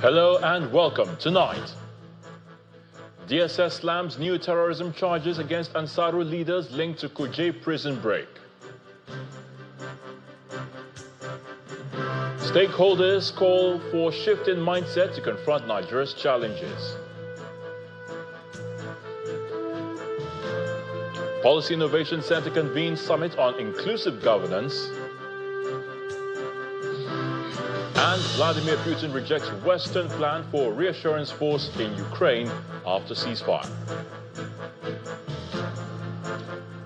Hello and welcome tonight. DSS slams new terrorism charges against Ansaru leaders linked to Kuje prison break. Stakeholders call for shift in mindset to confront Nigeria's challenges. Policy Innovation Center convenes summit on inclusive governance. And Vladimir Putin rejects Western plan for reassurance force in Ukraine after ceasefire.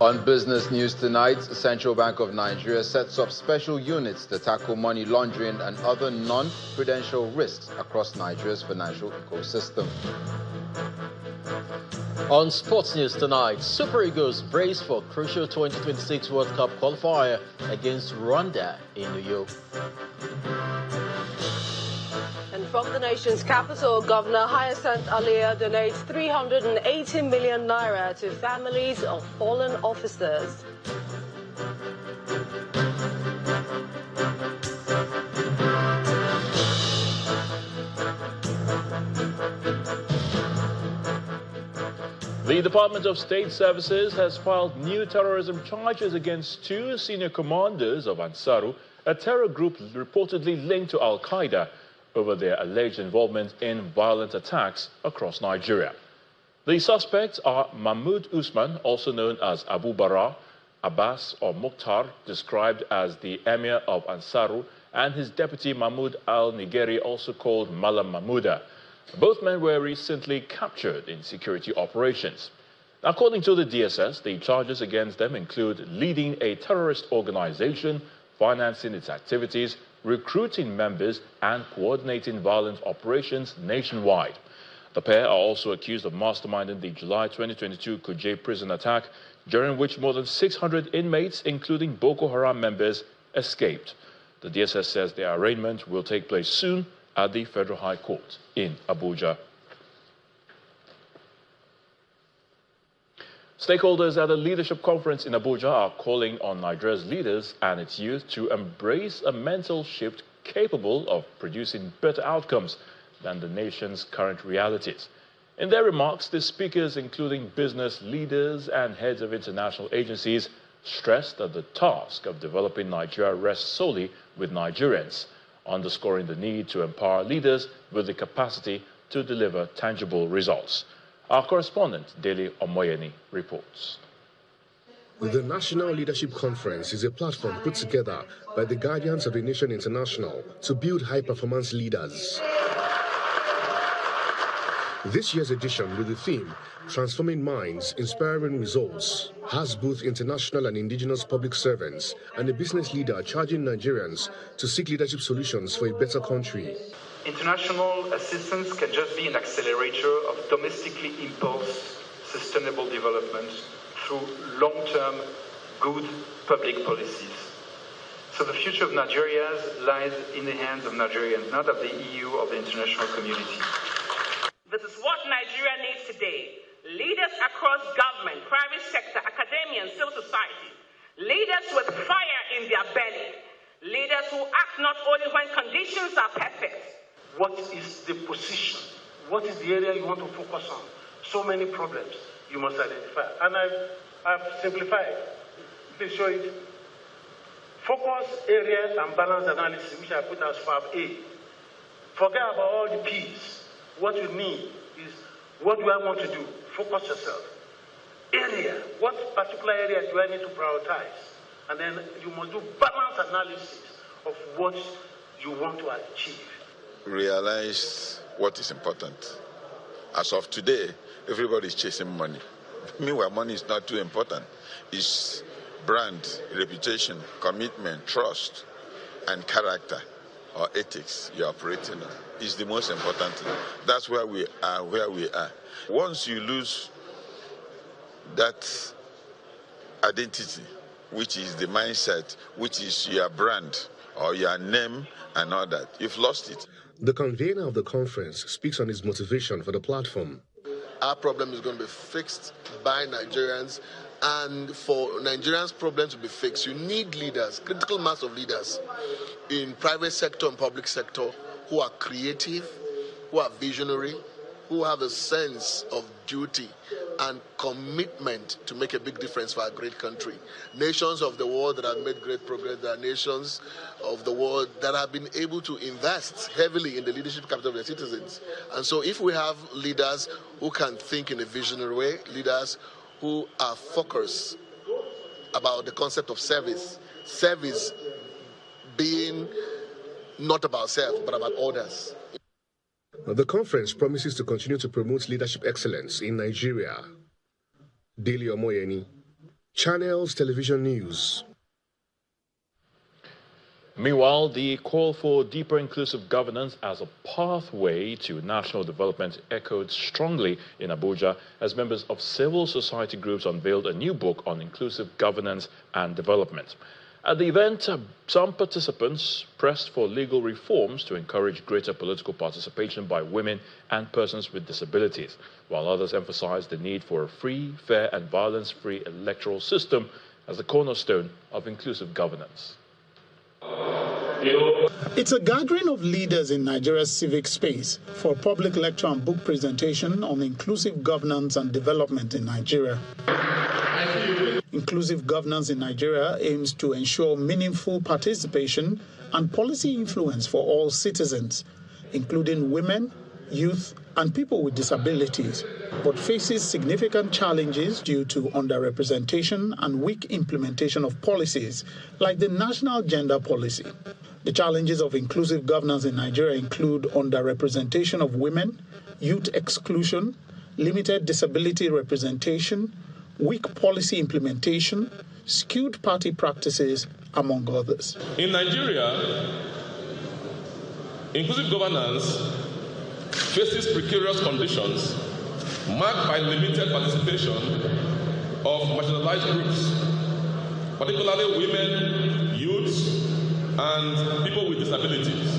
On business news tonight, the Central Bank of Nigeria sets up special units to tackle money laundering and other non-prudential risks across Nigeria's financial ecosystem. On sports news tonight, Super Eagles brace for crucial 2026 World Cup qualifier against Rwanda in New York. And from the nation's capital, Governor Hyacinth Alia donates 380 million naira to families of fallen officers. The Department of State Services has filed new terrorism charges against two senior commanders of Ansaru, a terror group reportedly linked to Al-Qaeda, over their alleged involvement in violent attacks across Nigeria. The suspects are Mahmoud Usman, also known as Abu Bara, Abbas or Mukhtar, described as the Emir of Ansaru, and his deputy Mahmoud al-Nigeri, also called Malam Mahmouda. Both men were recently captured in security operations. According to the DSS, the charges against them include leading a terrorist organization, financing its activities, recruiting members, and coordinating violent operations nationwide. The pair are also accused of masterminding the July 2022 Kuje prison attack, during which more than 600 inmates, including Boko Haram members, escaped. The DSS says their arraignment will take place soon at the Federal High Court in Abuja. Stakeholders at the leadership conference in Abuja are calling on Nigeria's leaders and its youth to embrace a mental shift capable of producing better outcomes than the nation's current realities. In their remarks, the speakers, including business leaders and heads of international agencies, stressed that the task of developing Nigeria rests solely with Nigerians, underscoring the need to empower leaders with the capacity to deliver tangible results. Our correspondent, Dele Omoyeni, reports. The National Leadership Conference is a platform put together by the Guardians of the Nation International to build high-performance leaders. This year's edition, with the theme, Transforming Minds, Inspiring Results, has both international and indigenous public servants and a business leader charging Nigerians to seek leadership solutions for a better country. International assistance can just be an accelerator of domestically impulsed sustainable development through long-term good public policies. So the future of Nigeria lies in the hands of Nigerians, not of the EU or the international community. This is what Nigeria needs today. Leaders across government, private sector, academia, and civil society. Leaders with fire in their belly. Leaders who act not only when conditions are perfect. What is the position? What is the area you want to focus on? So many problems you must identify. And I've simplified. Please show it. Focus areas and balance analysis, which I put as Fab A. Forget about all the P's. What you need is, what do I want to do? Focus yourself. Area. What particular area do I need to prioritize? And then you must do balance analysis of what you want to achieve. Realize what is important. As of today, everybody is chasing money. Meanwhile, money is not too important. It's brand, reputation, commitment, trust, and character or ethics you're operating on is the most important thing. That's where we are. Once you lose that identity, which is the mindset, which is your brand or your name and all that, you've lost it. The convener of the conference speaks on his motivation for the platform. Our problem is going to be fixed by Nigerians, and for Nigerians' problem to be fixed, you need leaders, critical mass of leaders in private sector and public sector who are creative, who are visionary, who have a sense of duty and commitment to make a big difference for our great country. Nations of the world that have made great progress, there are nations of the world that have been able to invest heavily in the leadership capital of their citizens. And so if we have leaders who can think in a visionary way, leaders who are focused about the concept of service being not about self, but about others. The conference promises to continue to promote leadership excellence in Nigeria. Daily Omoyeni, Channels Television News. Meanwhile, the call for deeper inclusive governance as a pathway to national development echoed strongly in Abuja as members of civil society groups unveiled a new book on inclusive governance and development. At the event, some participants pressed for legal reforms to encourage greater political participation by women and persons with disabilities, while others emphasized the need for a free, fair, and violence-free electoral system as the cornerstone of inclusive governance. It's a gathering of leaders in Nigeria's civic space for a public lecture and book presentation on inclusive governance and development in Nigeria. Inclusive governance in Nigeria aims to ensure meaningful participation and policy influence for all citizens, including women, youth, and people with disabilities, but faces significant challenges due to underrepresentation and weak implementation of policies like the National Gender Policy. The challenges of inclusive governance in Nigeria include underrepresentation of women, youth exclusion, limited disability representation, weak policy implementation, skewed party practices, among others. In Nigeria, inclusive governance faces precarious conditions marked by limited participation of marginalized groups, particularly women, youths, and people with disabilities,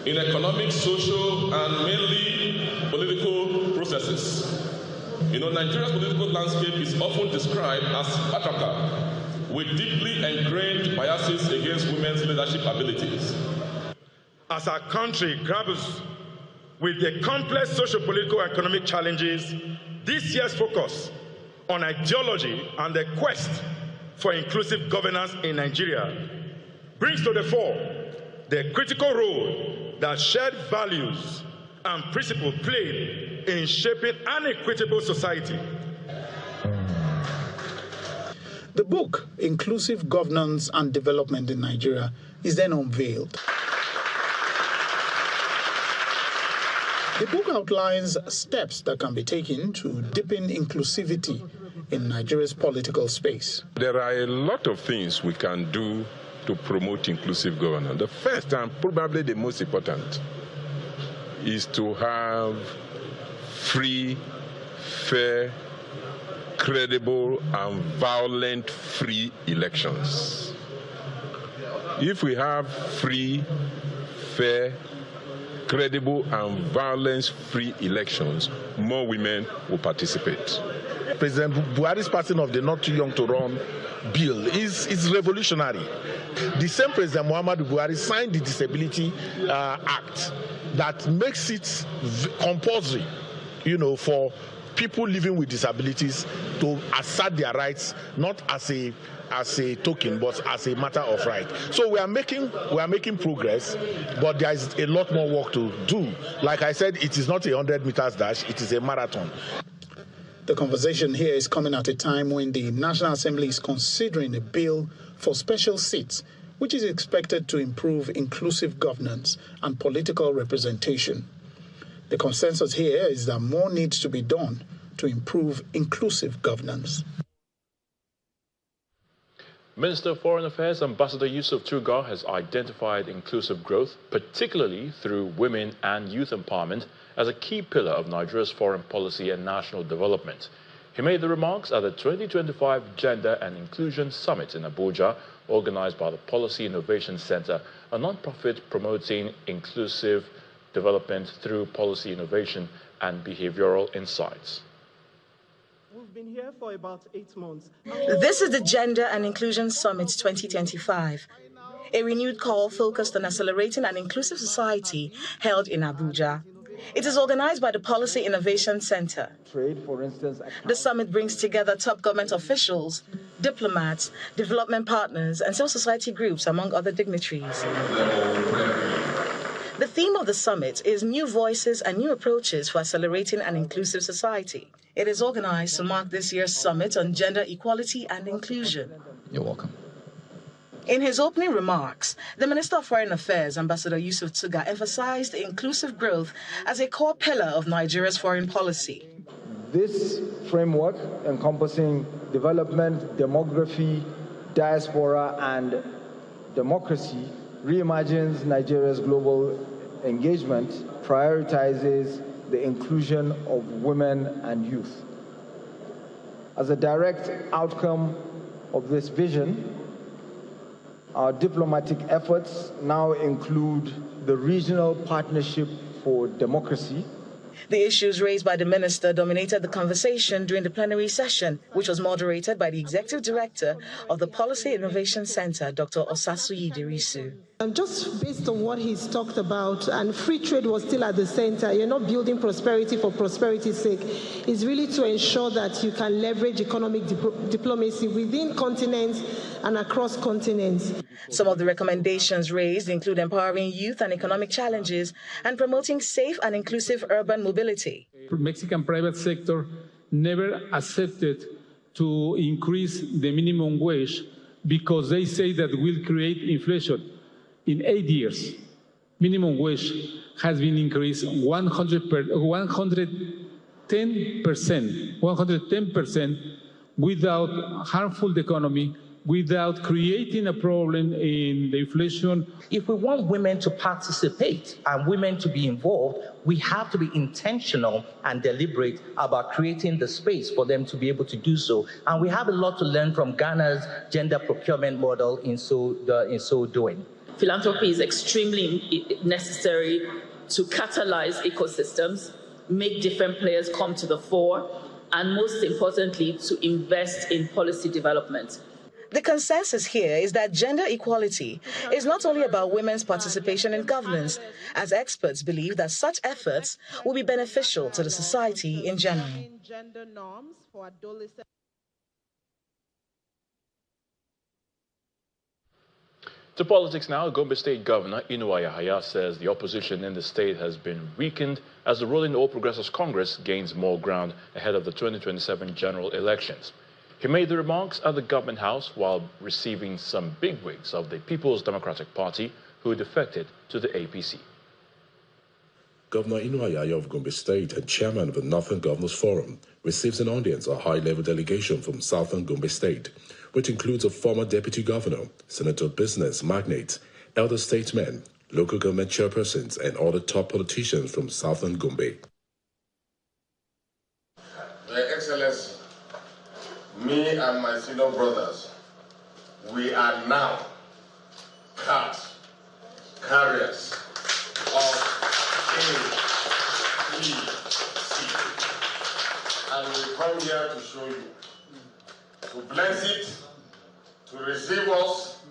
in economic, social, and mainly political processes. Nigeria's political landscape is often described as patriarchal, with deeply ingrained biases against women's leadership abilities. As our country grapples with the complex socio-political and economic challenges, this year's focus on ideology and the quest for inclusive governance in Nigeria brings to the fore the critical role that shared values and principles played in shaping an equitable society. The book, Inclusive Governance and Development in Nigeria, is then unveiled. The book outlines steps that can be taken to deepen inclusivity in Nigeria's political space. There are a lot of things we can do to promote inclusive governance. The first and probably the most important is to have free, fair, credible, and violent-free elections. If we have free, fair, credible, and violence-free elections, more women will participate. President Buhari's passing of the Not Too Young to Run bill is revolutionary. The same President Muhammadu Buhari signed the Disability Act that makes it compulsory, for people living with disabilities to assert their rights, not as a token, but as a matter of right. So we are making progress, but there is a lot more work to do. Like I said, it is not a 100 meters dash; it is a marathon. The conversation here is coming at a time when the National Assembly is considering a bill for special seats, which is expected to improve inclusive governance and political representation. The consensus here is that more needs to be done to improve inclusive governance. Minister of Foreign Affairs Ambassador Yusuf Tugar has identified inclusive growth, particularly through women and youth empowerment, as a key pillar of Nigeria's foreign policy and national development. He made the remarks at the 2025 Gender and Inclusion Summit in Abuja, organized by the Policy Innovation Center, a non-profit promoting inclusive development through policy innovation and behavioral insights. We've been here for about 8 months. This is the Gender and Inclusion Summit 2025. a renewed call focused on accelerating an inclusive society held in Abuja. It is organized by the Policy Innovation Center. The summit brings together top government officials, diplomats, development partners, and civil society groups, among other dignitaries. The theme of the summit is New Voices and New Approaches for Accelerating an Inclusive Society. It is organized to mark this year's summit on gender equality and inclusion. You're welcome. In his opening remarks, the Minister of Foreign Affairs, Ambassador Yusuf Tugga, emphasized inclusive growth as a core pillar of Nigeria's foreign policy. This framework, encompassing development, demography, diaspora, and democracy, reimagines Nigeria's global engagement, prioritizes the inclusion of women and youth. As a direct outcome of this vision, our diplomatic efforts now include the Regional Partnership for Democracy. The issues raised by the minister dominated the conversation during the plenary session, which was moderated by the Executive Director of the Policy Innovation Center, Dr. Osasuyi Dirisu. Just based on what he's talked about, and free trade was still at the center, you're not building prosperity for prosperity's sake. It's really to ensure that you can leverage economic diplomacy within continents and across continents. Some of the recommendations raised include empowering youth and economic challenges and promoting safe and inclusive urban mobility. Mexican private sector never accepted to increase the minimum wage because they say that will create inflation. In 8 years, minimum wage has been increased 110% without harmful the economy, without creating a problem in the inflation. If we want women to participate and women to be involved, we have to be intentional and deliberate about creating the space for them to be able to do so. And we have a lot to learn from Ghana's gender procurement model in so doing. Philanthropy is extremely necessary to catalyze ecosystems, make different players come to the fore, and most importantly, to invest in policy development. The consensus here is that gender equality is not only about women's participation in governance, as experts believe that such efforts will be beneficial to the society in general. Gender norms for adolescents. To politics now, Gombe State Governor Inuwa Yahaya says the opposition in the state has been weakened as the ruling All Progressives Congress gains more ground ahead of the 2027 general elections. He made the remarks at the government house while receiving some bigwigs of the People's Democratic Party who defected to the APC. Governor Inuwa Yahaya of Gombe State and chairman of the Northern Governors Forum receives an audience a high-level delegation from Southern Gombe State, which includes a former deputy governor, senator, business magnates, elder statesmen, local government chairpersons, and other top politicians from Southern Gombe. Your Excellency, me and my senior brothers, we are now carriers of APC, and we come here to show you, to bless it, to receive us,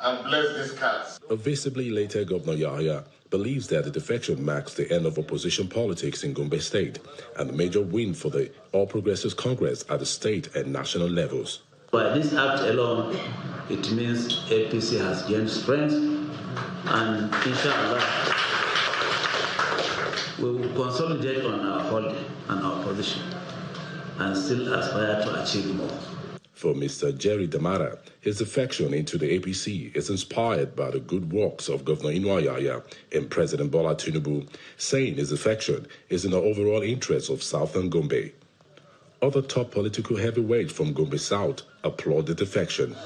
and bless these cards. A visibly later Governor Yahaya believes that the defection marks the end of opposition politics in Gombe State and a major win for the All Progressives Congress at the state and national levels. By this act alone, it means APC has gained strength, and inshallah, we will consolidate on our holding and our position and still aspire to achieve more. For Mr. Jerry Damara, his defection into the APC is inspired by the good works of Governor Inuwa Yahaya and President Bola Tinubu, saying his defection is in the overall interest of Southern Gombe. Other top political heavyweights from Gombe South applaud the defection.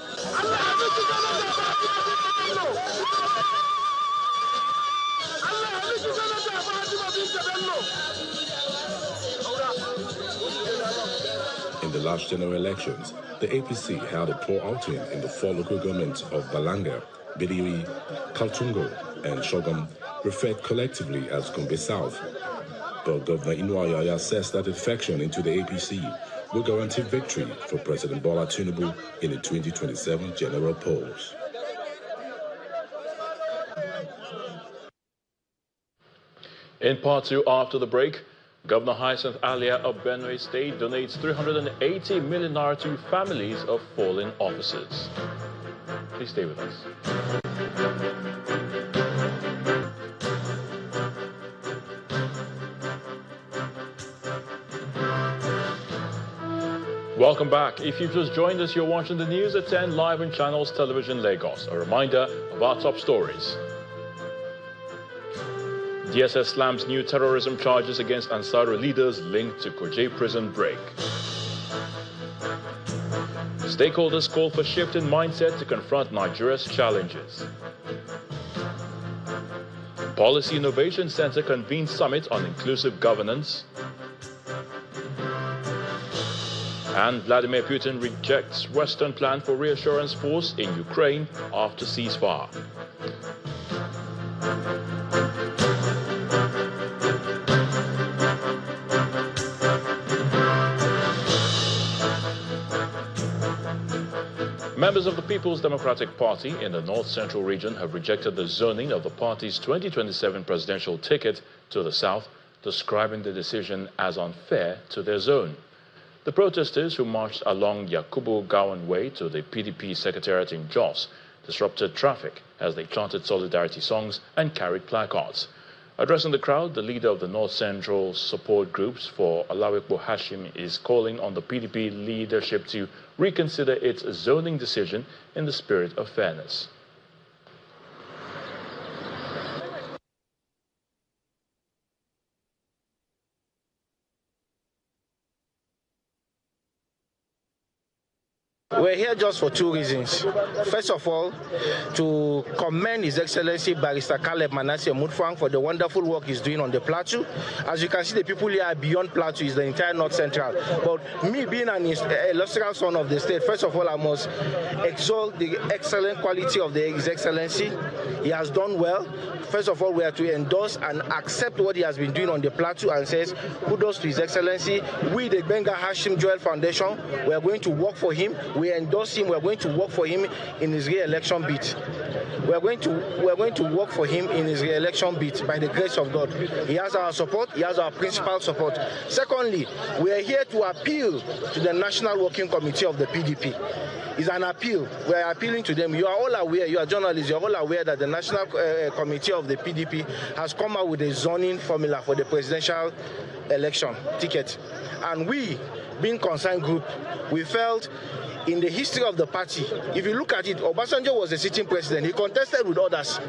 In the last general elections, the APC held a poor outing in the 4 local governments of Balanga, Bidiwi, Kaltungo, and Shogom, referred collectively as Gombe South. But Governor Inuwa Yahaya says that defection into the APC will guarantee victory for President Bola Tinubu in the 2027 general polls. In part two, after the break, Governor Hyacinth Alia of Benue State donates 380 million naira to families of fallen officers. Please stay with us. Welcome back. If you've just joined us, you're watching the news at 10 live on Channels Television Lagos. A reminder of our top stories. DSS slams new terrorism charges against Ansaru leaders linked to Kuje prison break. Stakeholders call for shift in mindset to confront Nigeria's challenges. Policy Innovation Center convenes summit on inclusive governance. And Vladimir Putin rejects Western plan for reassurance force in Ukraine after ceasefire. Members of the People's Democratic Party in the North Central region have rejected the zoning of the party's 2027 presidential ticket to the south, describing the decision as unfair to their zone. The protesters who marched along Yakubu Gawan Way to the PDP secretariat in Jos disrupted traffic as they chanted solidarity songs and carried placards. Addressing the crowd, the leader of the North Central support groups for Alawipo Hashim is calling on the PDP leadership to reconsider its zoning decision in the spirit of fairness. We're here just for two reasons. First of all, to commend His Excellency Barrister Caleb Manasseh Mutfwang for the wonderful work he's doing on the plateau. As you can see, the people here are beyond plateau, is the entire North Central. But me being an illustrious son of the state, first of all, I must exalt the excellent quality of His Excellency. He has done well. First of all, we are to endorse and accept what he has been doing on the plateau and says, kudos to His Excellency. We, the Benga Hashim Joel Foundation, we are going to work for him. We endorse him. We are going to work for him in his re-election bid. We are going to work for him in his re-election bid by the grace of God. He has our support. He has our principal support. Secondly, we are here to appeal to the National Working Committee of the PDP. It's an appeal. We are appealing to them. You are all aware, you are journalists, you are all aware that the National Committee of the PDP has come out with a zoning formula for the presidential election ticket. And we, being concerned group, we felt in the history of the party, if you look at it, Obasanjo was a sitting president. He contested with others.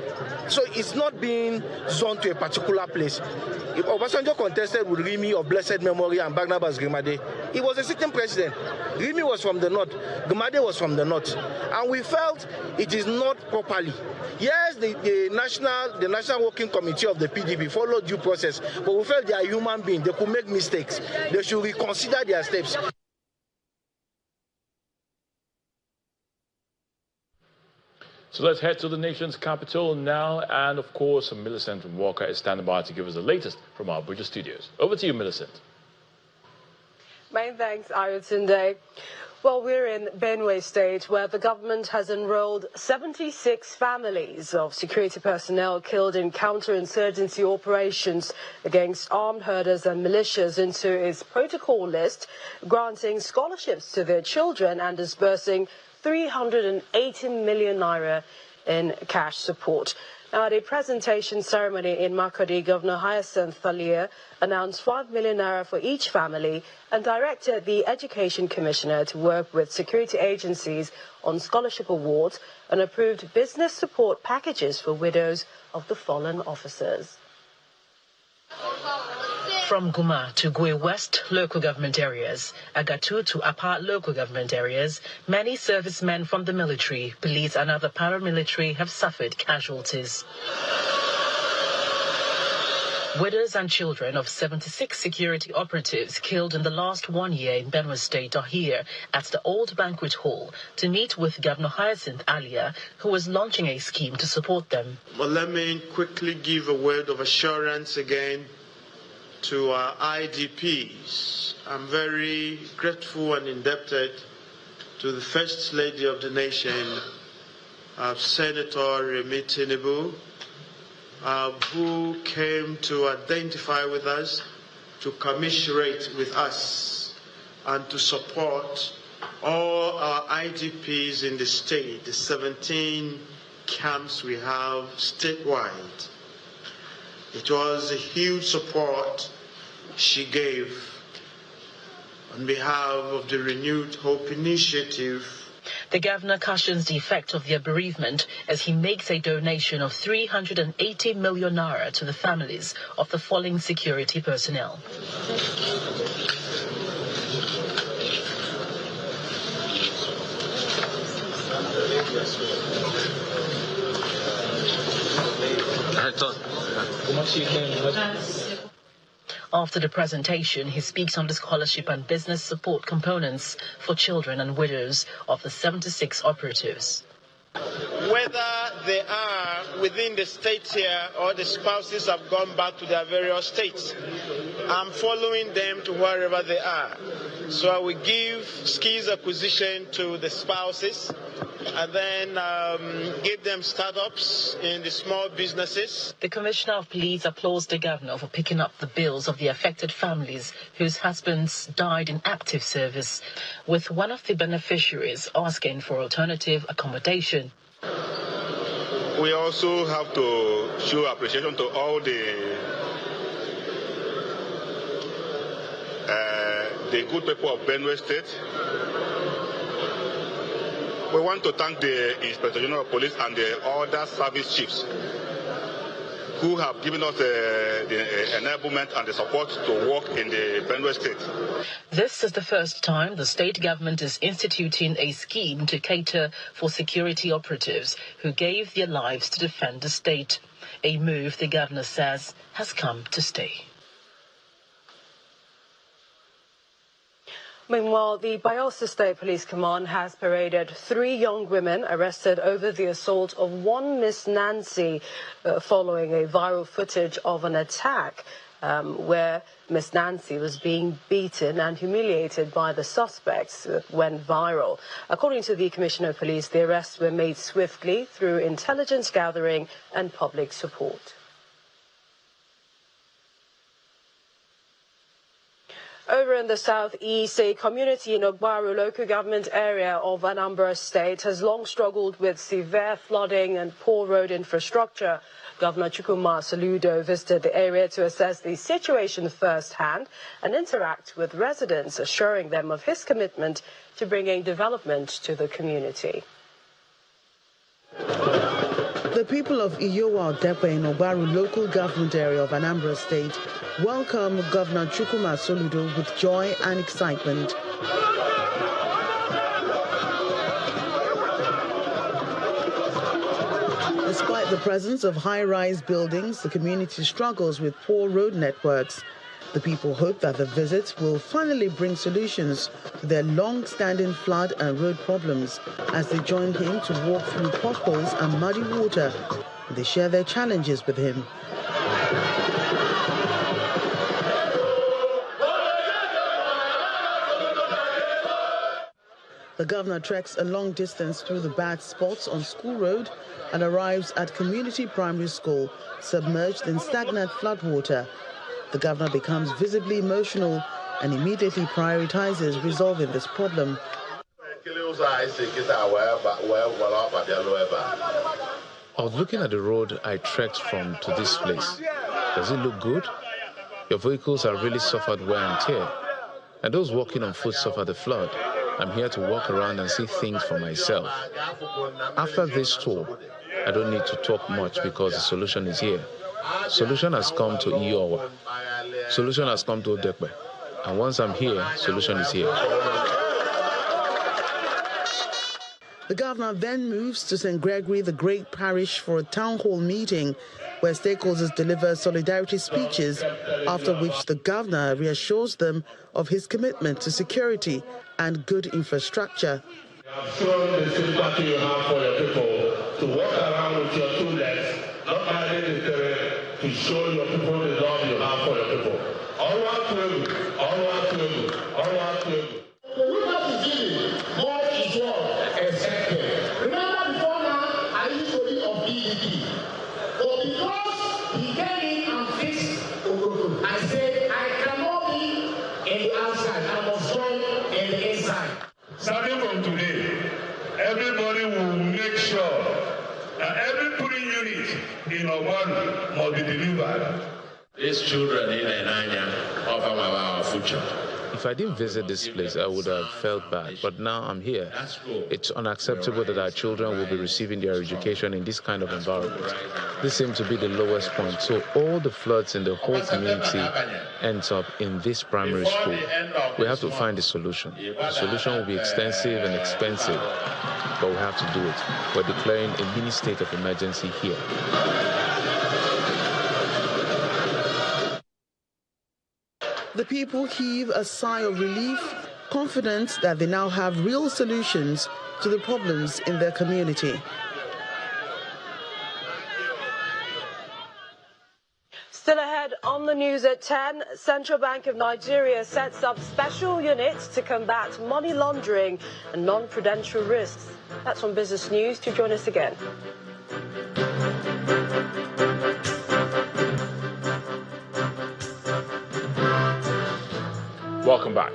So it's not being zoned to a particular place. If Obasanjo contested with Rimi of blessed memory and Barnabas Grimade, he was a sitting president. Rimi was from the north. Grimade was from the north. And we felt it is not properly. Yes, the National Working Committee of the PDP followed due process, but we felt they are human beings. They could make mistakes. They should reconsider their steps. So let's head to the nation's capital now, and of course, Millicent Walker is standing by to give us the latest from our Abuja studios. Over to you, Millicent. Many thanks, Ayotunde. Well, we're in Benue State, where the government has enrolled 76 families of security personnel killed in counterinsurgency operations against armed herders and militias into its protocol list, granting scholarships to their children and disbursing 380 million naira in cash support. Now, at a presentation ceremony in Makurdi, Governor Hyacinth Alia announced 5 million naira for each family and directed the Education Commissioner to work with security agencies on scholarship awards and approved business support packages for widows of the fallen officers. From Guma to Gwe West local government areas, Agatu to Apa local government areas, many servicemen from the military, police and other paramilitary have suffered casualties. Widows and children of 76 security operatives killed in the last 1 year in Benue State are here at the old banquet hall to meet with Governor Hyacinth Alia, who is launching a scheme to support them. Well, let me quickly give a word of assurance again to our IDPs. I'm very grateful and indebted to the First Lady of the Nation, Senator Remi Tinubu, who came to identify with us, to commiserate with us, and to support all our IDPs in the state, the 17 camps we have statewide. It was a huge support she gave on behalf of the Renewed Hope Initiative. The governor cautions the effect of their bereavement as he makes a donation of 380 million naira to the families of the fallen security personnel. After the presentation, he speaks on the scholarship and business support components for children and widows of the 76 operatives. Whether they are within the state here or the spouses have gone back to their various states, I'm following them to wherever they are. So I will give skills acquisition to the spouses and then give them startups in the small businesses. The Commissioner of Police applauds the governor for picking up the bills of the affected families whose husbands died in active service, with one of the beneficiaries asking for alternative accommodation. We also have to show appreciation to all the good people of Benue State. We want to thank the Inspector General of Police and the other service chiefs who have given us the enablement and the support to work in the Benue State. This is the first time the state government is instituting a scheme to cater for security operatives who gave their lives to defend the state, a move the governor says has come to stay. Meanwhile, the Bayelsa State Police Command has paraded 3 young women arrested over the assault of one Miss Nancy following a viral footage of an attack where Miss Nancy was being beaten and humiliated by the suspects went viral. According to the Commissioner of Police, the arrests were made swiftly through intelligence gathering and public support. Over in the southeast, a community in Ogbaru local government area of Anambra State has long struggled with severe flooding and poor road infrastructure. Governor Chukwuma Soludo visited the area to assess the situation firsthand and interact with residents, assuring them of his commitment to bringing development to the community. The people of Iyowa Odepe in Ogbaru local government area of Anambra State welcome Governor Chukwuma Soludo with joy and excitement. Despite the presence of high-rise buildings, the community struggles with poor road networks. The people hope that the visit will finally bring solutions to their long-standing flood and road problems as they join him to walk through potholes and muddy water. They share their challenges with him. The governor treks a long distance through the bad spots on School Road and arrives at Community Primary School, submerged in stagnant floodwater. The governor becomes visibly emotional and immediately prioritizes resolving this problem. I was looking at the road I trekked from to this place. Does it look good? Your vehicles have really suffered wear and tear, and those walking on foot suffer the flood. I'm here to walk around and see things for myself. After this tour, I don't need to talk much because the solution is here. Solution has come to Iyowa. Solution has come to Odepe. And once I'm here, solution is here. The governor then moves to St. Gregory the Great Parish for a town hall meeting where stakeholders deliver solidarity speeches, after which the governor reassures them of his commitment to security and good infrastructure. Show the sympathy you have for your people, to walk around with your 2 legs, not only to show your people the love you have for your people. All our people, all our people, all our people. The women's beginning, more is what expected. Remember before now, I used to be of BDP. But because I said, I cannot be in the outside. I must join in the inside. Starting from today, everybody will make sure that every polling unit in Obaru must be delivered. These children in Enanya of our future. If I didn't visit this place, I would have felt bad. But now I'm here. It's unacceptable that our children will be receiving their education in this kind of environment. This seems to be the lowest point. So all the floods in the whole community ends up in this primary school. We have to find a solution. The solution will be extensive and expensive, but we have to do it. We're declaring a mini state of emergency here. The people heave a sigh of relief, confident that they now have real solutions to the problems in their community. Still ahead on the news at 10, Central Bank of Nigeria sets up special units to combat money laundering and non-prudential risks. That's on Business News. To join us again. Welcome back.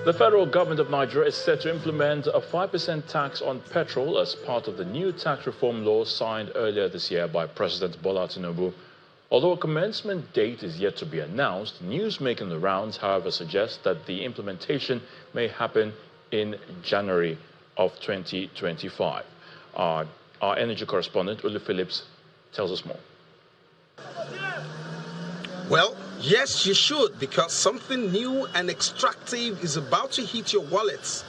The federal government of Nigeria is set to implement a 5% tax on petrol as part of the new tax reform law signed earlier this year by President Bola Tinubu. Although a commencement date is yet to be announced, news making the rounds, however, suggests that the implementation may happen in January of 2025. Our energy correspondent, Ulu Phillips, tells us more. Well, yes, you should, because something new and extractive is about to hit your wallets,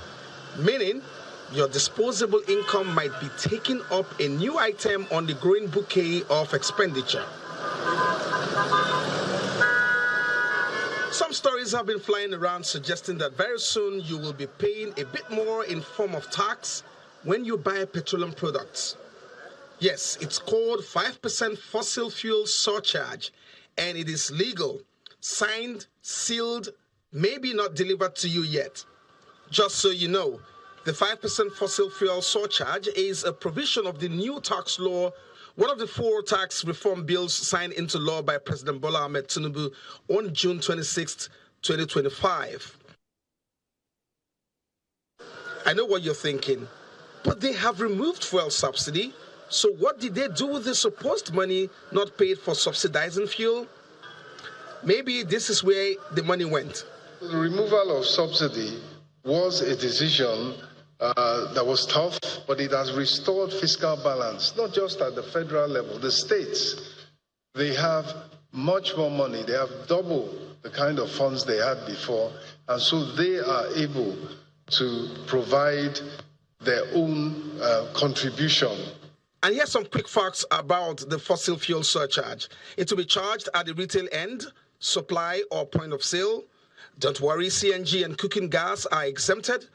meaning your disposable income might be taking up a new item on the growing bouquet of expenditure. Some stories have been flying around suggesting that very soon you will be paying a bit more in form of tax when you buy petroleum products. Yes, it's called 5% fossil fuel surcharge, and it is legal, signed, sealed, maybe not delivered to you yet. Just so you know, the 5% fossil fuel surcharge is a provision of the new tax law, one of the 4 tax reform bills signed into law by President Bola Ahmed Tinubu on June 26, 2025. I know what you're thinking, but they have removed fuel subsidy. So what did they do with the supposed money not paid for subsidizing fuel? Maybe this is where the money went. The removal of subsidy was a decision that was tough, but it has restored fiscal balance, not just at the federal level. The states, they have much more money. They have double the kind of funds they had before, and so they are able to provide their own contribution. And here's some quick facts about the fossil fuel surcharge. It will be charged at the retail end, supply or point of sale. Don't worry, CNG and cooking gas are exempted.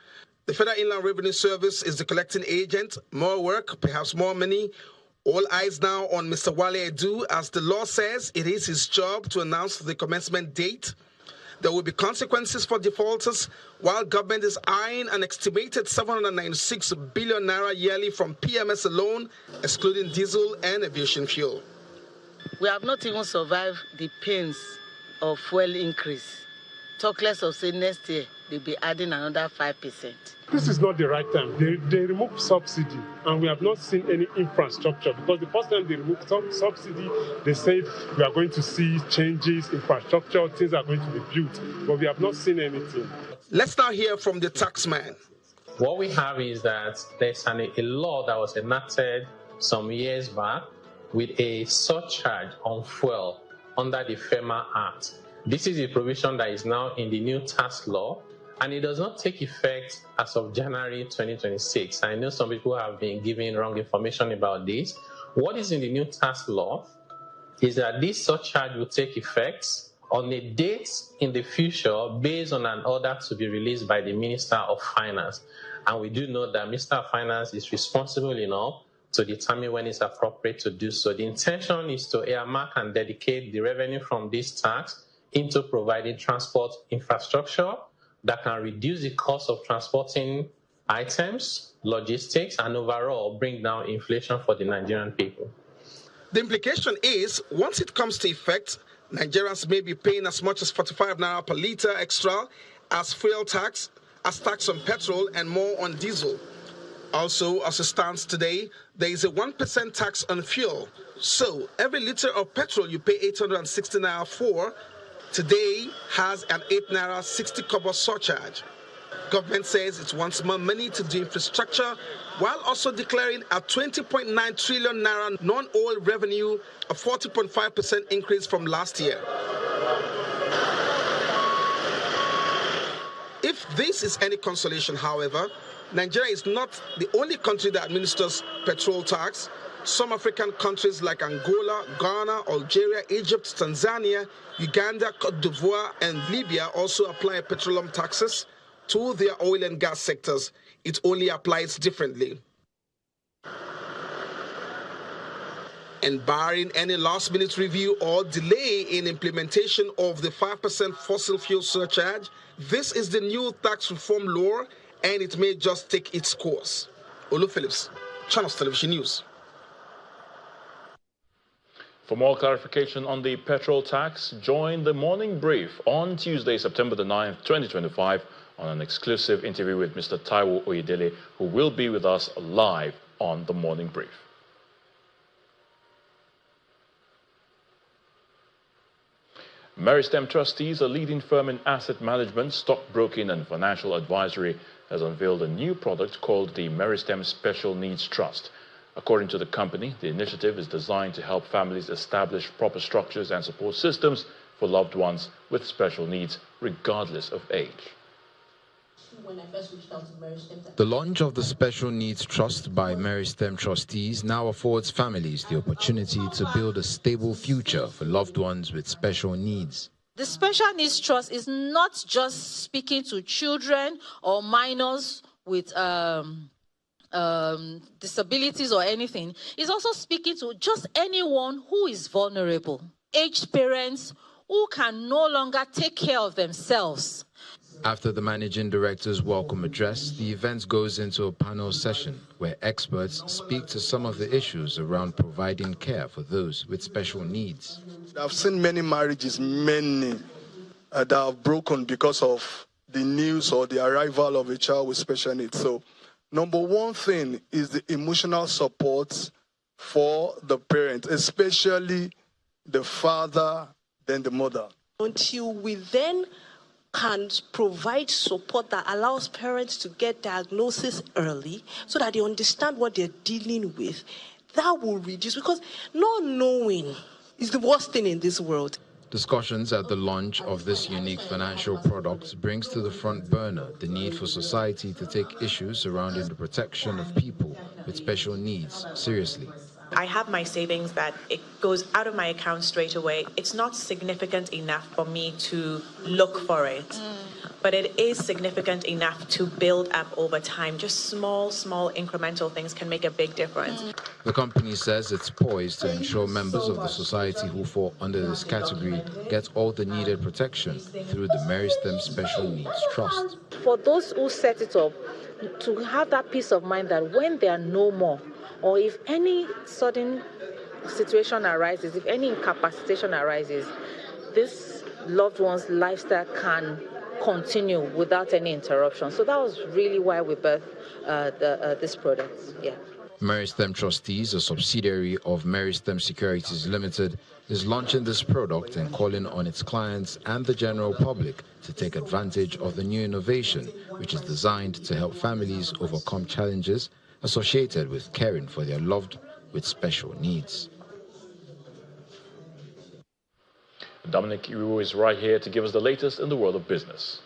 The Federal Inland Revenue Service is the collecting agent. More work, perhaps more money. All eyes now on Mr. Wale Edu. As the law says, it is his job to announce the commencement date. There will be consequences for defaulters, while government is eyeing an estimated 796 billion naira yearly from PMS alone, excluding diesel and aviation fuel. We have not even survived the pains of fuel increase. Talk less of say next year, they'll be adding another 5%. This is not the right time. They removed subsidy, and we have not seen any infrastructure, because the first time they removed subsidy, they said we are going to see changes, infrastructure, things are going to be built, but we have not seen anything. Let's now hear from the taxman. What we have is that there's a law that was enacted some years back with a surcharge on fuel under the FEMA Act. This is a provision that is now in the new tax law, and it does not take effect as of January 2026. I know some people have been giving wrong information about this. What is in the new tax law is that this surcharge will take effect on a date in the future based on an order to be released by the Minister of Finance. And we do know that Minister of Finance is responsible enough to determine when it's appropriate to do so. The intention is to earmark and dedicate the revenue from this tax into providing transport infrastructure that can reduce the cost of transporting items, logistics, and overall bring down inflation for the Nigerian people. The implication is, once it comes to effect, Nigerians may be paying as much as 45 naira per litre extra as fuel tax, as tax on petrol and more on diesel. Also, as it stands today, there is a 1% tax on fuel. So every litre of petrol you pay 860 naira for today has an 8 naira 60 kobo surcharge. Government says it wants more money to do infrastructure while also declaring a 20.9 trillion naira non-oil revenue, a 40.5% increase from last year. If this is any consolation, however, Nigeria is not the only country that administers petrol tax. Some African countries like Angola, Ghana, Algeria, Egypt, Tanzania, Uganda, Cote d'Ivoire, and Libya also apply petroleum taxes to their oil and gas sectors. It only applies differently. And barring any last-minute review or delay in implementation of the 5% fossil fuel surcharge, this is the new tax reform law, and it may just take its course. Olu Phillips, Channels Television News. For more clarification on the petrol tax, join the Morning Brief on Tuesday, September the 9th, 2025, on an exclusive interview with Mr. Taiwo Oyedele, who will be with us live on the Morning Brief. Meristem Trustees, a leading firm in asset management, stockbroking and financial advisory, has unveiled a new product called the Meristem Special Needs Trust. According to the company, the initiative is designed to help families establish proper structures and support systems for loved ones with special needs, regardless of age. The launch of the Special Needs Trust by Meristem Trustees now affords families the opportunity to build a stable future for loved ones with special needs. The Special Needs Trust is not just speaking to children or minors with disabilities or anything. It's also speaking to just anyone who is vulnerable, aged parents who can no longer take care of themselves. After the managing director's welcome address, the event goes into a panel session where experts speak to some of the issues around providing care for those with special needs. I've seen many marriages, that have broken because of the news or the arrival of a child with special needs. So, number one thing is the emotional support for the parent, especially the father, then the mother. Until we then can provide support that allows parents to get diagnosis early so that they understand what they're dealing with, that will reduce, because not knowing is the worst thing in this world. Discussions at the launch of this unique financial product brings to the front burner the need for society to take issues surrounding the protection of people with special needs seriously. I have my savings that it goes out of my account straight away. It's not significant enough for me to look for it, but it is significant enough to build up over time. Just small incremental things can make a big difference. The company says it's poised to ensure members of the society who fall under this category get all the needed protection through the Meristem Special Needs Trust. For those who set it up, to have that peace of mind that when they are no more, or if any sudden situation arises, if any incapacitation arises, this loved one's lifestyle can continue without any interruption. So that was really why we birthed this product. Yeah. Meristem Trustees, a subsidiary of Meristem Securities Limited, is launching this product and calling on its clients and the general public to take advantage of the new innovation, which is designed to help families overcome challenges associated with caring for their loved with special needs. Dominic Iwu is right here to give us the latest in the world of business.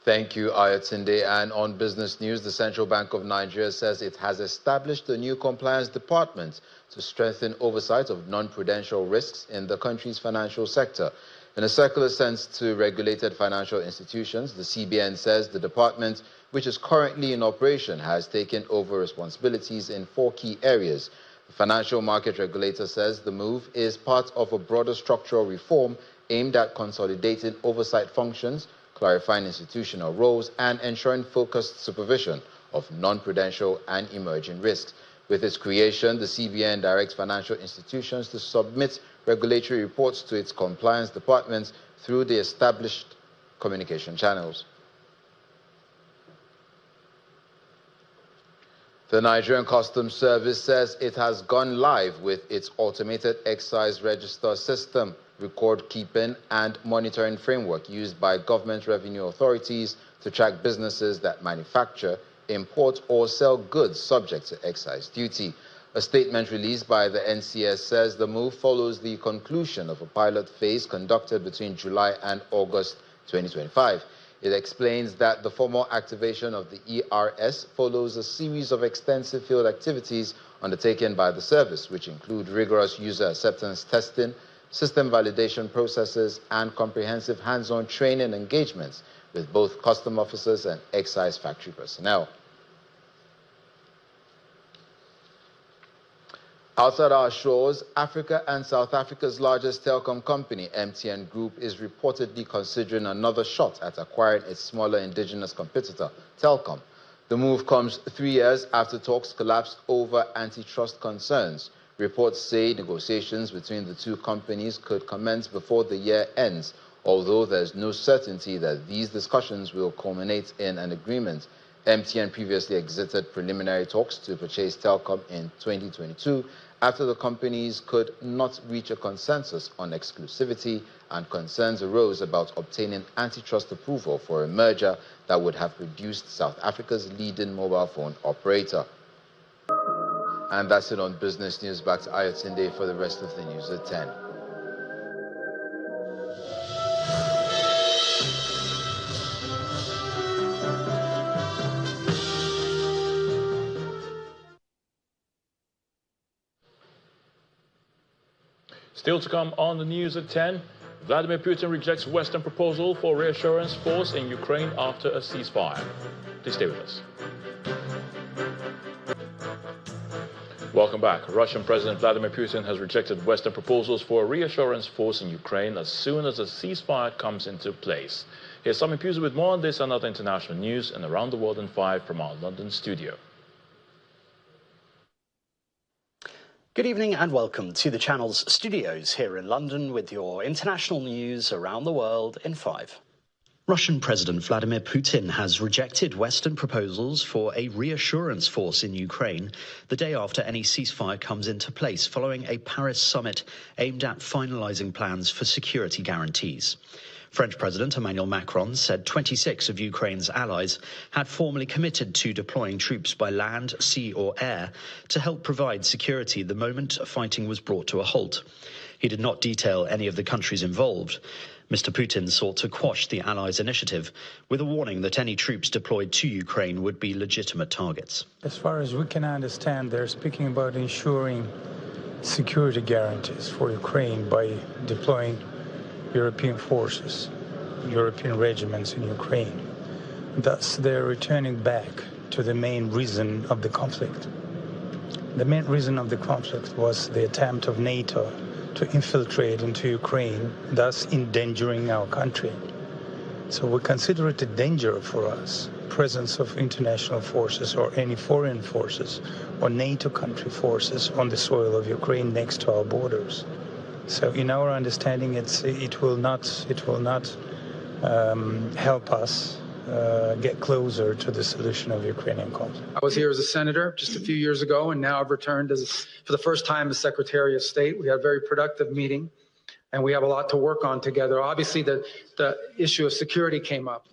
Thank you, Ayatunde. And on business news, the Central Bank of Nigeria says it has established a new compliance department to strengthen oversight of non-prudential risks in the country's financial sector. In a circular sense to regulated financial institutions, the CBN says the department, which is currently in operation, has taken over responsibilities in 4 key areas. The financial market regulator says the move is part of a broader structural reform aimed at consolidating oversight functions, clarifying institutional roles, and ensuring focused supervision of non-prudential and emerging risks. With its creation, the CBN directs financial institutions to submit regulatory reports to its compliance departments through the established communication channels. The Nigerian Customs Service says it has gone live with its automated excise register system, record-keeping and monitoring framework used by government revenue authorities to track businesses that manufacture, import or sell goods subject to excise duty. A statement released by the NCS says the move follows the conclusion of a pilot phase conducted between July and August 2025. It explains that the formal activation of the ERS follows a series of extensive field activities undertaken by the service, which include rigorous user acceptance testing, system validation processes, and comprehensive hands-on training engagements with both custom officers and excise factory personnel. Outside our shores, Africa and South Africa's largest telecom company, MTN Group, is reportedly considering another shot at acquiring its smaller indigenous competitor, Telkom. The move comes 3 years after talks collapsed over antitrust concerns. Reports say negotiations between the two companies could commence before the year ends, although there's no certainty that these discussions will culminate in an agreement. MTN previously exited preliminary talks to purchase Telkom in 2022 after the companies could not reach a consensus on exclusivity, and concerns arose about obtaining antitrust approval for a merger that would have reduced South Africa's leading mobile phone operator. And that's it on business news. Back to Ayotunde for the rest of the news at 10. Still to come on the news at 10, Vladimir Putin rejects Western proposal for reassurance force in Ukraine after a ceasefire. Please stay with us. Welcome back. Russian President Vladimir Putin has rejected Western proposals for a reassurance force in Ukraine as soon as a ceasefire comes into place. Here's Simon Puser with more on this and other international news and around the world in 5 from our London studio. Good evening and welcome to the channel's studios here in London with your international news around the world in 5. Russian President Vladimir Putin has rejected Western proposals for a reassurance force in Ukraine the day after any ceasefire comes into place following a Paris summit aimed at finalizing plans for security guarantees. French President Emmanuel Macron said 26 of Ukraine's allies had formally committed to deploying troops by land, sea or air to help provide security the moment fighting was brought to a halt. He did not detail any of the countries involved. Mr. Putin sought to quash the allies' initiative with a warning that any troops deployed to Ukraine would be legitimate targets. As far as we can understand, they're speaking about ensuring security guarantees for Ukraine by deploying European forces, European regiments in Ukraine. Thus, they're returning back to the main reason of the conflict. The main reason of the conflict was the attempt of NATO to infiltrate into Ukraine, thus endangering our country. So we consider it a danger for us, presence of international forces or any foreign forces or NATO country forces on the soil of Ukraine next to our borders. So in our understanding, it will not help us get closer to the solution of the Ukrainian conflict. I was here as a senator just a few years ago, and now I've returned for the first time as Secretary of State. We had a very productive meeting, and we have a lot to work on together. Obviously, the issue of security came up.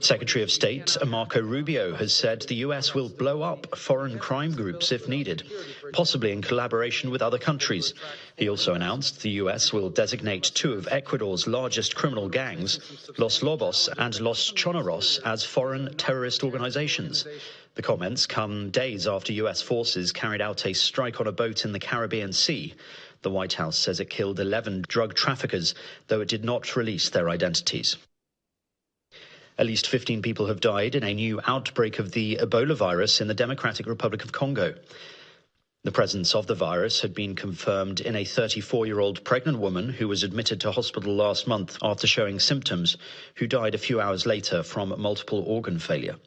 Secretary of State Marco Rubio has said the U.S. will blow up foreign crime groups if needed, possibly in collaboration with other countries. He also announced the U.S. will designate 2 of Ecuador's largest criminal gangs, Los Lobos and Los Choneros, as foreign terrorist organizations. The comments come days after U.S. forces carried out a strike on a boat in the Caribbean Sea. The White House says it killed 11 drug traffickers, though it did not release their identities. At least 15 people have died in a new outbreak of the Ebola virus in the Democratic Republic of Congo. The presence of the virus had been confirmed in a 34-year-old pregnant woman who was admitted to hospital last month after showing symptoms, who died a few hours later from multiple organ failure.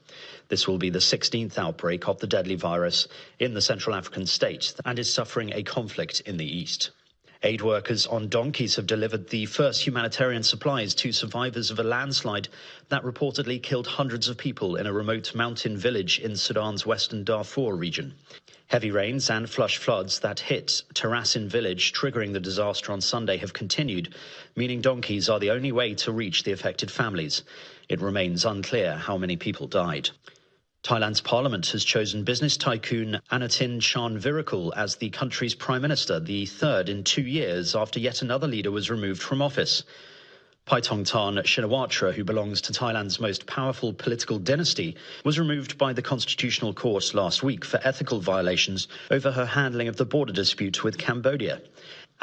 This will be the 16th outbreak of the deadly virus in the Central African state and is suffering a conflict in the east. Aid workers on donkeys have delivered the first humanitarian supplies to survivors of a landslide that reportedly killed hundreds of people in a remote mountain village in Sudan's western Darfur region. Heavy rains and flash floods that hit Tarasin village, triggering the disaster on Sunday, have continued, meaning donkeys are the only way to reach the affected families. It remains unclear how many people died. Thailand's parliament has chosen business tycoon Anutin Charnvirakul as the country's prime minister, the third in 2 years after yet another leader was removed from office. Paitongtarn Shinawatra, who belongs to Thailand's most powerful political dynasty, was removed by the Constitutional Court last week for ethical violations over her handling of the border dispute with Cambodia.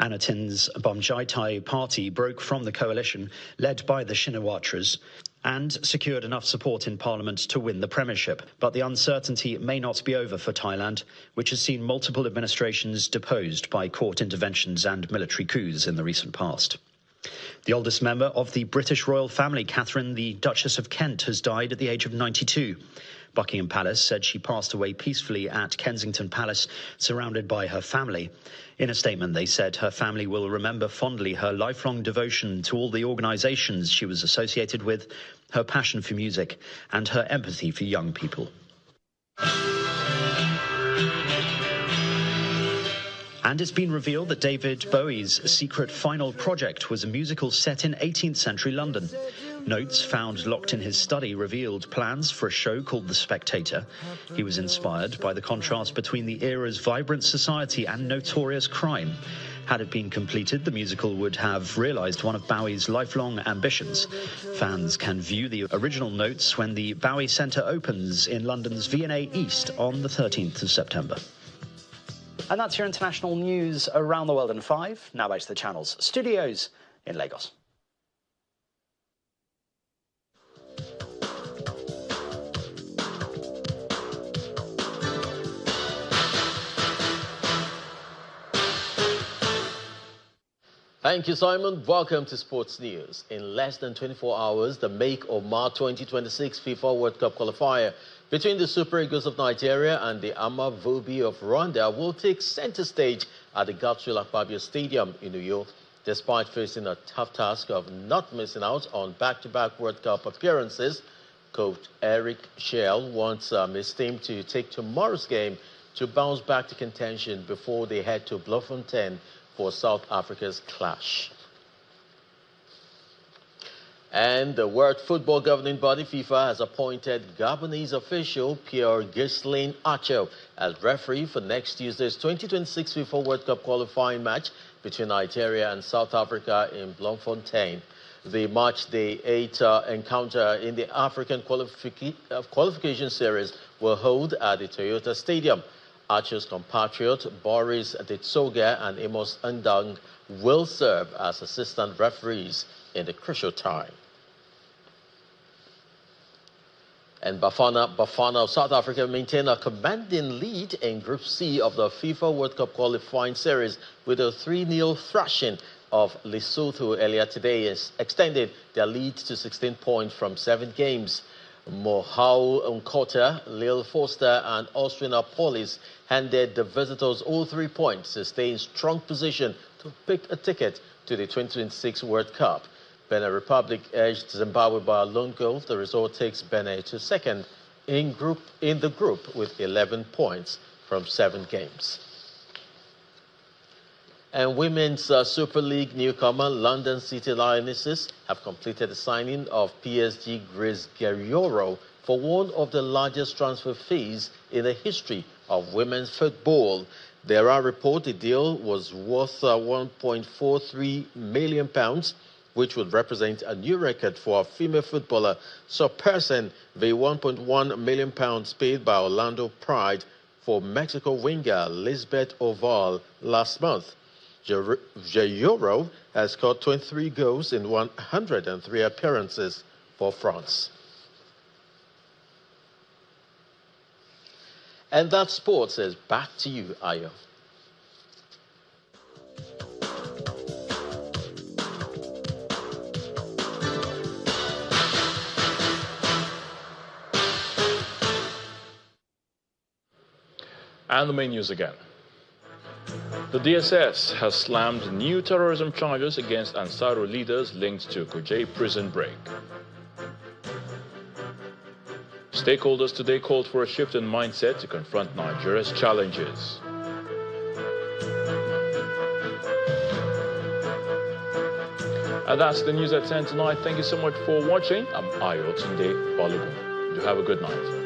Anutin's Bomjaitai party broke from the coalition led by the Shinawatras and secured enough support in Parliament to win the premiership. But the uncertainty may not be over for Thailand, which has seen multiple administrations deposed by court interventions and military coups in the recent past. The oldest member of the British royal family, Catherine, the Duchess of Kent, has died at the age of 92. Buckingham Palace said she passed away peacefully at Kensington Palace, surrounded by her family. In a statement, they said her family will remember fondly her lifelong devotion to all the organisations she was associated with, her passion for music, and her empathy for young people. And it's been revealed that David Bowie's secret final project was a musical set in 18th century London. Notes found locked in his study revealed plans for a show called The Spectator. He was inspired by the contrast between the era's vibrant society and notorious crime. Had it been completed, the musical would have realised one of Bowie's lifelong ambitions. Fans can view the original Notes when the Bowie Centre opens in London's V&A East on the 13th of September. And that's your international news around the world in 5. Now back to the channel's studios in Lagos. Thank you, Simon. Welcome to Sports News. In less than 24 hours, the make or mark 2026 FIFA World Cup qualifier between the Super Eagles of Nigeria and the Amavubi of Rwanda will take center stage at the Godswill Akpabio Stadium in New York. Despite facing a tough task of not missing out on back-to-back World Cup appearances, coach Eric Schell wants his team to take tomorrow's game to bounce back to contention before they head to Bloemfontein for South Africa's clash. And the World Football Governing Body, FIFA, has appointed Gabonese official Pierre Ghislain Acho as referee for next Tuesday's 2026 FIFA World Cup qualifying match between Nigeria and South Africa in Bloemfontein. The match day 8 encounter in the African qualification series will hold at the Toyota Stadium. Acho's compatriot Boris Ditsoga and Amos Ndang will serve as assistant referees in the crucial time. And Bafana of South Africa maintain a commanding lead in Group C of the FIFA World Cup qualifying series with a 3-0 thrashing of Lesotho earlier today, has extended their lead to 16 points from 7 games. Mohau Nkota, Lil Foster and Austrian Polis handed the visitors all 3 points to stay in strong position to pick a ticket to the 2026 World Cup. Benin Republic edged Zimbabwe by a lone goal. The result takes Benin to second in the group with 11 points from 7 games. And Women's Super League newcomer London City Lionesses have completed the signing of PSG Grace Guerriero for one of the largest transfer fees in the history of women's football. There are reports the deal was worth £1.43 million, which would represent a new record for a female footballer, surpassing the £1.1 million paid by Orlando Pride for Mexico winger Lisbeth Oval last month. Guerriero has scored 23 goals in 103 appearances for France. And that sports is back to you, Ayo. And the main news again. The DSS has slammed new terrorism charges against Ansaru leaders linked to Kuje prison break. Stakeholders today called for a shift in mindset to confront Nigeria's challenges. And that's the news at 10 tonight. Thank you so much for watching. I'm Ayo Tunde Balogun. Do have a good night.